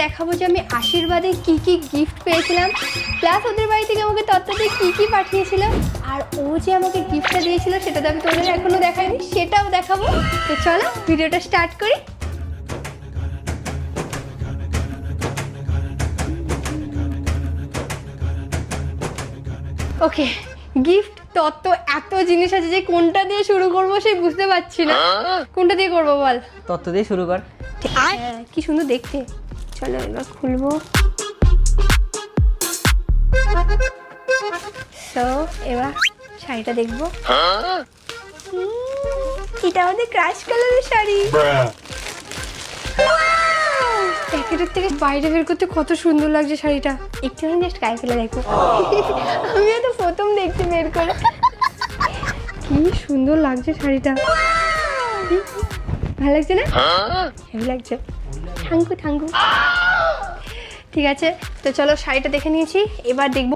দেখাবো যে আমি আশীর্বাদে কি কি গিফট পেয়েছিলাম, প্লাস ওদের বাড়ি থেকে আমাকে তত্ত্বতে কি কি পাঠিয়েছিল, আর ও যে আমাকে গিফটটা দিয়েছিল সেটা তো আমি তোমাদের এখনো দেখাইনি, সেটাও দেখাবো। তো চলো ভিডিওটা স্টার্ট করি। ওকে, গিফট তত্ত্ব এত জিনিস আছে যে কোনটা দিয়ে শুরু করবো সেই বুঝতে পারছি না। কোনটা দিয়ে করবো বল? তত্ত্ব দিয়ে শুরু কর। হ্যাঁ, কি সুন্দর দেখতে। চলো এবার খুলবো। তো এবার শাড়িটা দেখবো। এটা আমাদের ক্রাশ কালারের শাড়ি। প্যাকেটের থেকে বাইরে বের করতে কত সুন্দর লাগছে শাড়িটা। একটুখানি জাস্ট গায়ে ফেলে দেখো। আমিও তো প্রথম দেখছি বের করে। কি সুন্দর লাগছে শাড়িটা, ভালো লাগছে না? হেভি লাগছে। Thank you. ঠিক আছে, তো চলো শাড়িটা দেখে নিয়েছি, এবার দেখবো